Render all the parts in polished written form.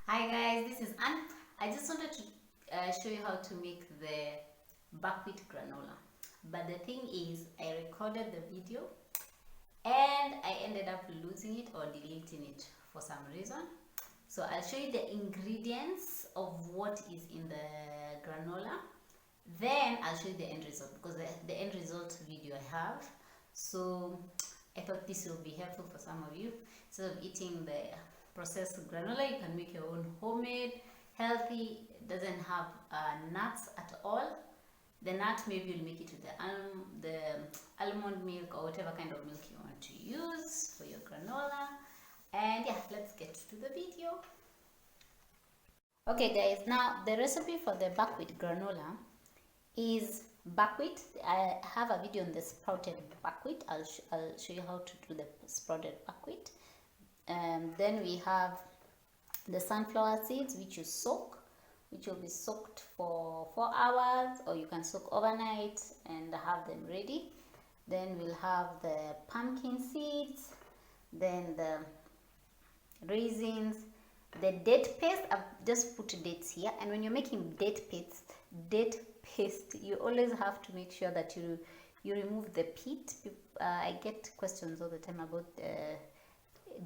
Hi guys, this is Anne. I just wanted to show you how to make the buckwheat granola. But the thing is, I recorded the video and I ended up losing it or deleting it for some reason. So I'll show you the ingredients of what is in the granola. Then I'll show you the end result because the end result video I have. So I thought this will be helpful for some of you. Instead of eating the processed granola, you can make your own homemade, healthy, doesn't have nuts at all. The nut, maybe you'll make it with the almond milk or whatever kind of milk you want to use for your granola. And yeah, let's get to the video. Okay guys, now the recipe for the buckwheat granola is buckwheat. I have a video on the sprouted buckwheat. I'll show you how to do the sprouted buckwheat. Then we have the sunflower seeds, which you soak, which will be soaked for 4 hours, or you can soak overnight and have them ready. Then we'll have the pumpkin seeds, then the raisins, the date paste. I've just put dates here, and when you're making date paste, you always have to make sure that you remove the pit. I get questions all the time about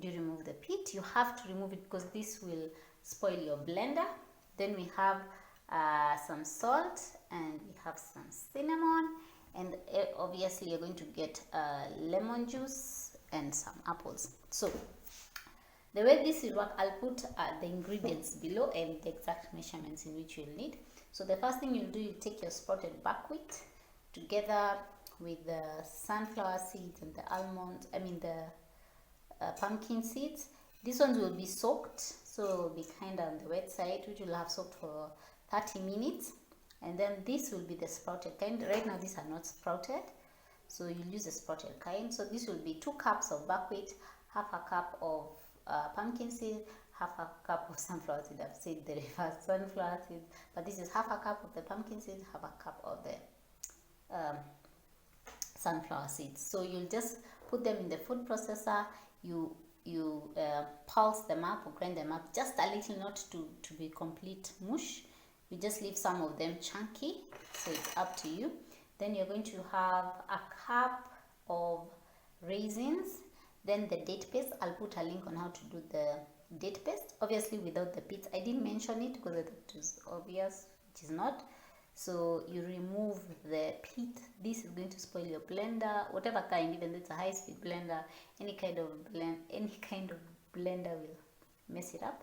do you remove the pit? You have to remove it because this will spoil your blender. Then we have some salt and we have some cinnamon, and obviously you're going to get lemon juice and some apples. So the way this will work, I'll put the ingredients below and the exact measurements in which you'll need. So the first thing you'll do, you take your sprouted buckwheat together with the sunflower seeds and the pumpkin seeds. These ones will be soaked, so be kind of on the wet side, which will have soaked for 30 minutes. And then this will be the sprouted kind. Right now these are not sprouted, so you'll use the sprouted kind. So this will be 2 cups of buckwheat, half a cup of pumpkin seed, half a cup of sunflower seed. I've said the reverse, sunflower seed, but this is half a cup of the pumpkin seed, half a cup of the sunflower seeds. So you'll just put them in the food processor. You pulse them up or grind them up just a little, not to be complete mush. You just leave some of them chunky, so it's up to you. Then you're going to have a cup of raisins, then the date paste. I'll put a link on how to do the date paste, obviously without the pits. I didn't mention it because I thought it was obvious, which is not. So you remove the pit. This is going to spoil your blender, whatever kind, even though it's a high-speed blender, any kind of blender will mess it up.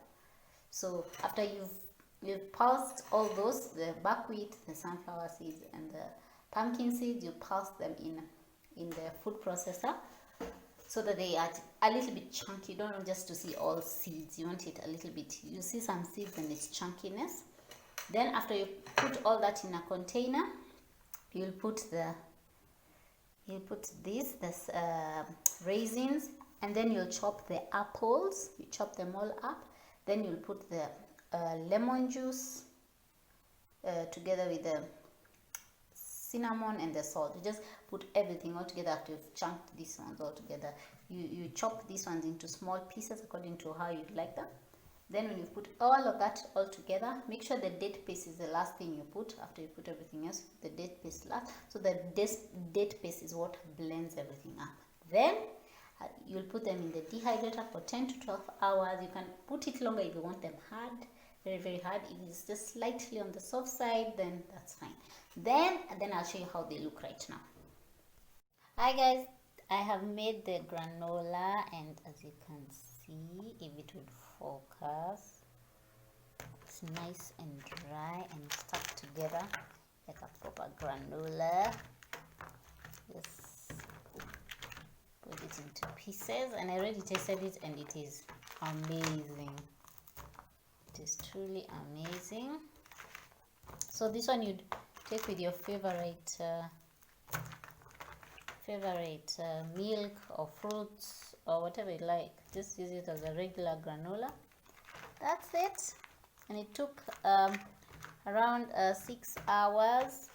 So after you've pulsed all those, the buckwheat, the sunflower seeds and the pumpkin seeds, you pulse them in the food processor so that they are a little bit chunky. You don't want just to see all seeds, you want it a little bit. You see some seeds and its chunkiness. Then after you put all that in a container, you'll put this raisins, and then you'll chop the apples. You chop them all up. Then you'll put the lemon juice together with the cinnamon and the salt. You just put everything all together after you've chunked these ones all together. You chop these ones into small pieces according to how you'd like them. Then when you put all of that all together, make sure the date paste is the last thing you put. After you put everything else, the date paste last. So the date paste is what blends everything up. Then you'll put them in the dehydrator for 10 to 12 hours. You can put it longer if you want them hard, very, very hard. If it's just slightly on the soft side, then that's fine. Then I'll show you how they look right now. Hi guys, I have made the granola, and as you can see, if it would focus, it's nice and dry and stuck together like a proper granola. Just put it into pieces, and I already tasted it and it is amazing. It is truly amazing. So this one you'd take with your favorite milk or fruits or whatever you like. Just use it as a regular granola. That's it. And it took around 6 hours,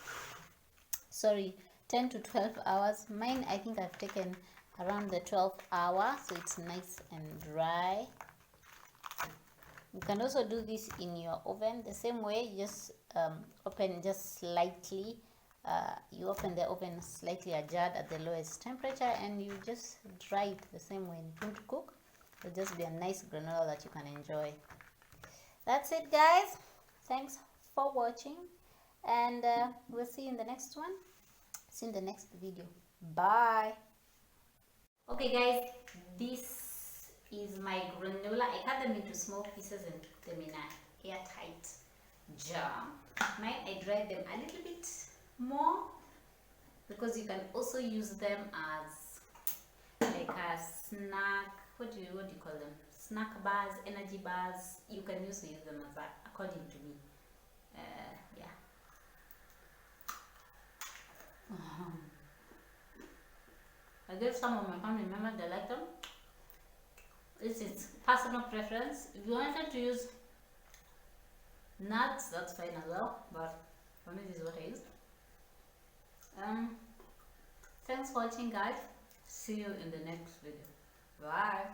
sorry, 10 to 12 hours. Mine, I think I've taken around the 12th hour, so it's nice and dry. You can also do this in your oven the same way. You just open just slightly. You open the oven slightly ajar at the lowest temperature, and you just dry it the same way. It's going to cook. It'll just be a nice granola that you can enjoy. That's it, guys. Thanks for watching, and we'll see you in the next one. See you in the next video. Bye. Okay, guys, this is my granola. I cut them into small pieces and put them in an airtight jar. Mine, I dried them a little bit more because you can also use them as like a snack. What do you call them? Snack bars, energy bars. You can also use them as that, according to me. Yeah. I gave some of my family members, they like them. This is personal preference. If you wanted to use nuts, that's fine as well, but for me this is what I use. Thanks for watching, guys. See you in the next video. Bye.